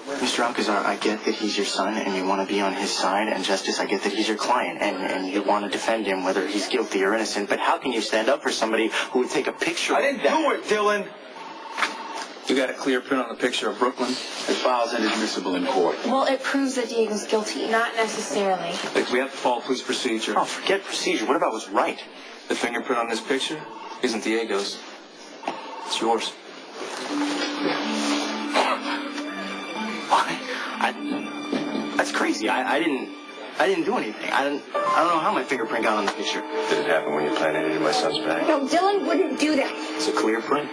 Mr. Alcazar, I get that he's your son and you want to be on his side, and Justice, I get that he's your client and you want to defend him whether he's guilty or innocent, but how can you stand up for somebody who would take a picture? I didn't do it, Dylan. You got a clear print on the picture of Brooklyn? The file's inadmissible in court. Well, it proves that Diego's guilty. Not necessarily. Like, we have to follow police procedure. Oh, forget procedure. What about what's right? The fingerprint on this picture isn't Diego's. It's yours. Why? That's crazy. I didn't do anything. I don't know how my fingerprint got on the picture. Did it happen when you planted it in my son's bag? No, Dylan wouldn't do that. It's a clear print.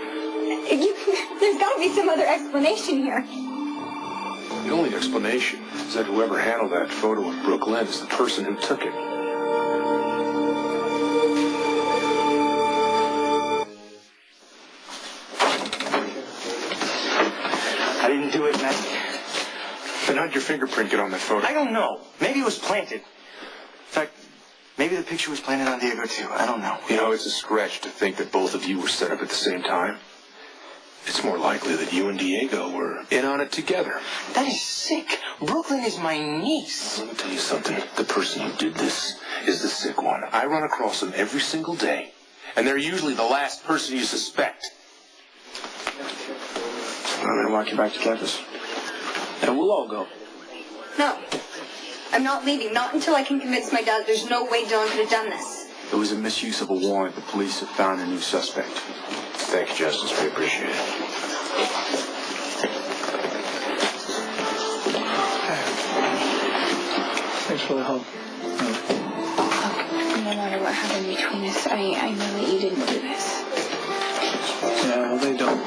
There's got to be some other explanation here. The only explanation is that whoever handled that photo of Brooklyn is the person who took it. I didn't do it, Matt. Then how'd your fingerprint get on that photo? I don't know. Maybe it was planted. In fact, maybe the picture was planted on Diego, too. I don't know. You know, it's a stretch to think that both of you were set up at the same time. It's more likely that you and Diego were in on it together. That is sick. Brooklyn is my niece. Let me tell you something. The person who did this is the sick one. I run across them every single day, and they're usually the last person you suspect. I'm going to walk you back to campus. And we'll all go. No. I'm not leaving. Not until I can convince my dad there's no way Dylan could have done this. It was a misuse of a warrant. The police have found a new suspect. Thank you, Justice. We appreciate it. Thanks for the help. Look, no matter what happened between us, I know that you didn't do this. Yeah, well, they don't.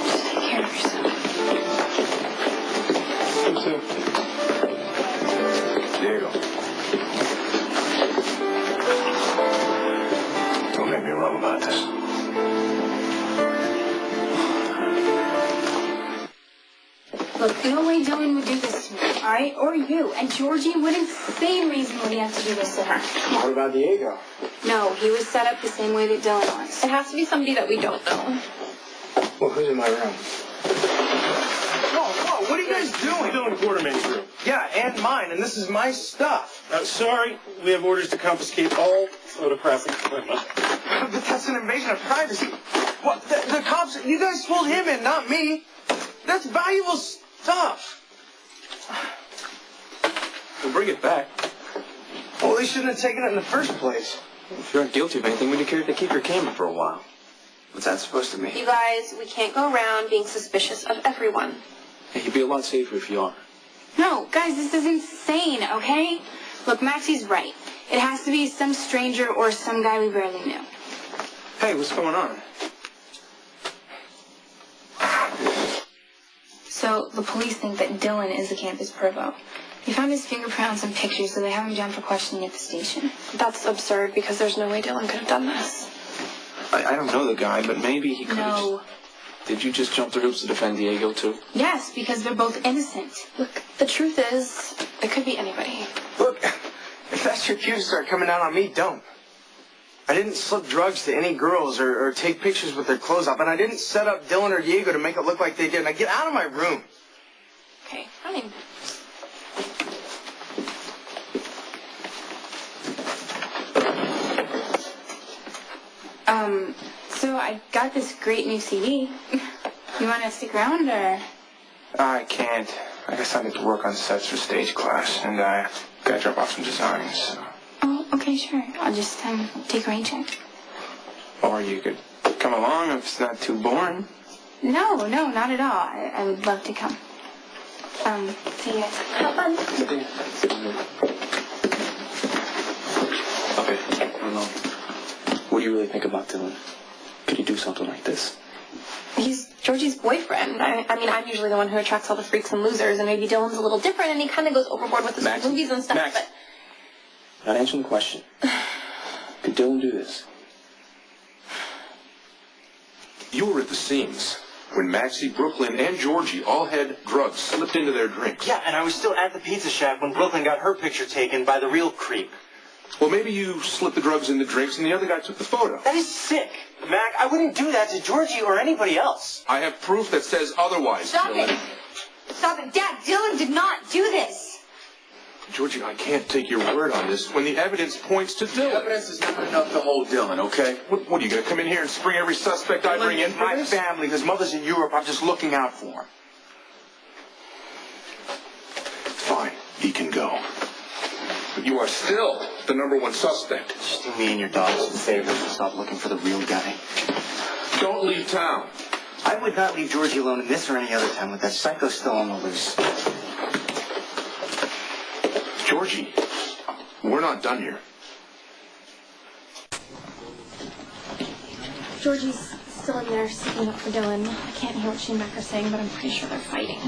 Just take care of yourself. You too. Diego. Don't make me wrong about this. Look, no way Dylan would do this to me, all right? Or you. And Georgie wouldn't say reasonably have to do this to her. What about Diego? No, he was set up the same way that Dylan was. It has to be somebody that we don't know. Well, who's in my room? Whoa, what are you guys doing? We're doing Quartermain's room. Yeah, and mine, and this is my stuff. Sorry, we have orders to confiscate all photographic equipment. But that's an invasion of privacy. What? The cops, you guys pulled him in, not me. That's valuable stuff. We'll bring it back. Well, they shouldn't have taken it in the first place. If you aren't guilty of anything, would you care to keep your camera for a while? What's that supposed to mean? You guys, we can't go around being suspicious of everyone. Hey, you'd be a lot safer if you are. No, guys, this is insane, okay? Look, Maxie's right. It has to be some stranger or some guy we barely knew. Hey, what's going on? So, the police think that Dylan is the campus provo. They found his fingerprint on some pictures, so they have him down for questioning at the station. That's absurd, because there's no way Dylan could have done this. I don't know the guy, but maybe he could have. No. Did you just jump through hoops to defend Diego, too? Yes, because they're both innocent. Look, the truth is, it could be anybody. Look, if that's your cue to start coming down on me, don't. I didn't slip drugs to any girls or take pictures with their clothes off, and I didn't set up Dylan or Diego to make it look like they did. Now get out of my room. Okay, fine. So I got this great new CD. You want to stick around, or? I can't. I guess I need to work on sets for stage class, and I gotta drop off some designs. So. Oh, okay, sure. I'll just take a rain check. Or you could come along if it's not too boring. No, not at all. I would love to come. See you guys. Have fun. Okay, well, what do you really think about Dylan? Could he do something like this? He's Georgie's boyfriend. I mean, I'm usually the one who attracts all the freaks and losers, and maybe Dylan's a little different, and he kind of goes overboard with his Maxie, movies and stuff, Maxie. but... Not answering the question. Could Dylan do this? You were at the scenes when Maxie, Brooklyn, and Georgie all had drugs slipped into their drinks. Yeah, and I was still at the pizza shack when Brooklyn got her picture taken by the real creep. Well, maybe you slipped the drugs in the drinks and the other guy took the photo. That is sick, Mac. I wouldn't do that to Georgie or anybody else. I have proof that says otherwise. Stop Dylan. it! Stop it. Dad, Dylan did not do this. Georgie, I can't take your word on this when the evidence points to Dylan. Evidence is not enough to hold Dylan, okay? What are you going to come in here and spring every suspect I bring in for My this? family, his mother's in Europe. I'm just looking out for him. Fine, he can go. But you are still the #1 suspect. Just do me and your dogs a favor and stop looking for the real guy. Don't leave town. I would not leave Georgie alone in this or any other town with that psycho still on the loose. Georgie, we're not done here. Georgie's still in there sticking up for Dylan. I can't hear what she and Mac are saying, but I'm pretty sure they're fighting.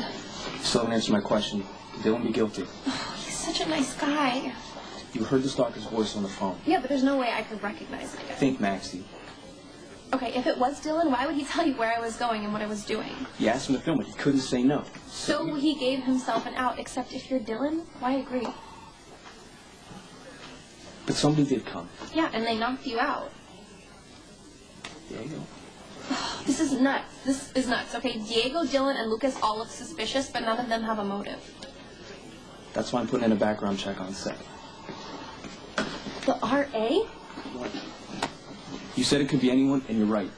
Still haven't answered my question. Did Dylan be guilty? Oh, he's such a nice guy. You heard the stalker's voice on the phone. Yeah, but there's no way I could recognize it again. Think, Maxie. Okay, if it was Dylan, why would he tell you where I was going and what I was doing? You asked him to film it. He couldn't say no. So he gave himself an out, except if you're Dylan, why agree? But somebody did come. Yeah, and they knocked you out. Diego. This is nuts. This is nuts. Okay, Diego, Dylan, and Lucas all look suspicious, but none of them have a motive. That's why I'm putting in a background check on set. The RA? You said it could be anyone, and you're right.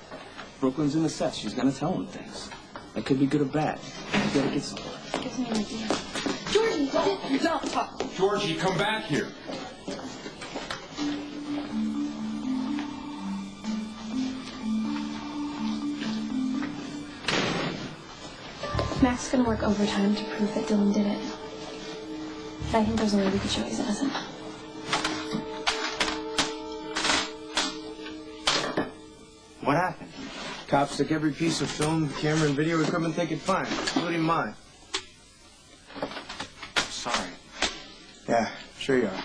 Brooklyn's in the set. She's gonna tell him things. That could be good or bad. You gotta get somewhere. Gives me an idea. Georgie, don't talk. Georgie, come back here. Mac's gonna work overtime to prove that Dylan did it. But I think there's a way we could show he's innocent. What happened? Cops took every piece of film, camera, and video equipment they could find, including mine. Sorry. Yeah, sure you are.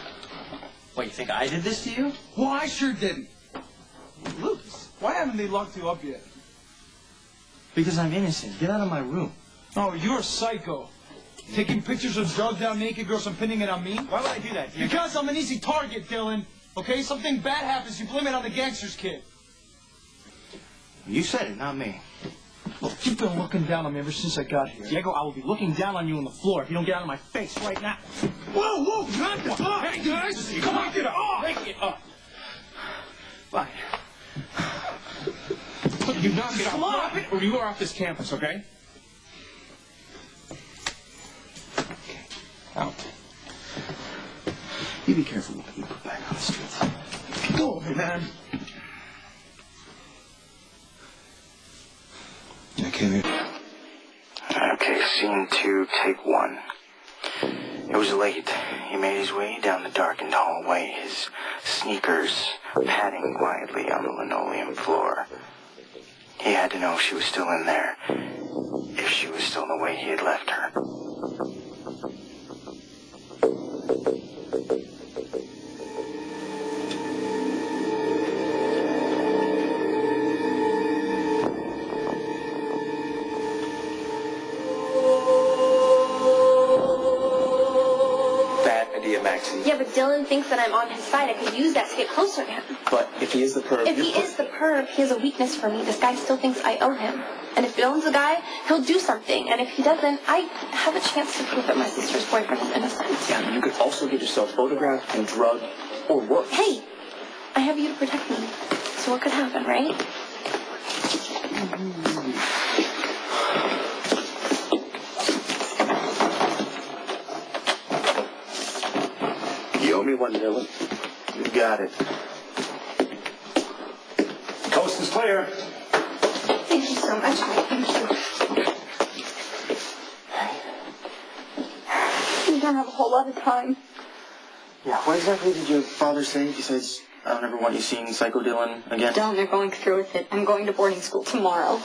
What, you think I did this to you? Well, I sure didn't. Lucas, why haven't they locked you up yet? Because I'm innocent. Get out of my room. Oh, you're a psycho. Taking pictures of drugged out naked girls and pinning it on me? Why would I do that? Because I'm an easy target, Dylan. Okay, something bad happens, you blame it on the gangster's kid. You said it, not me. Look, you've been looking down on me ever since I got here. Diego, I will be looking down on you on the floor if you don't get out of my face right now. Whoa, whoa, not the Hey, guys! Come on, get up! Make it up! Fine. Look, you knock it off. Come on! Or you are off this campus, okay? Out. You be careful what you put back on the street. Go over, man. I came here. Okay, scene 2, take 1. It was late. He made his way down the darkened hallway, his sneakers padding quietly on the linoleum floor. He had to know if she was still in there, if she was still the way he had left her. Maxie. Yeah, but Dylan thinks that I'm on his side. I could use that to get closer to him. But if he is the perv... If he is the perv, he has a weakness for me. This guy still thinks I owe him. And if Dylan's the guy, he'll do something. And if he doesn't, I have a chance to prove that my sister's boyfriend is innocent. Yeah, and you could also get yourself photographed and drugged, or worse. Hey, I have you to protect me. So what could happen, right? You owe me one, Dylan. You got it. Coast is clear. Thank you so much. Thank you. We don't have a whole lot of time. Yeah, what exactly did your father say besides, I don't ever want you seeing Psycho Dylan again? Dylan, they're going through with it. I'm going to boarding school tomorrow.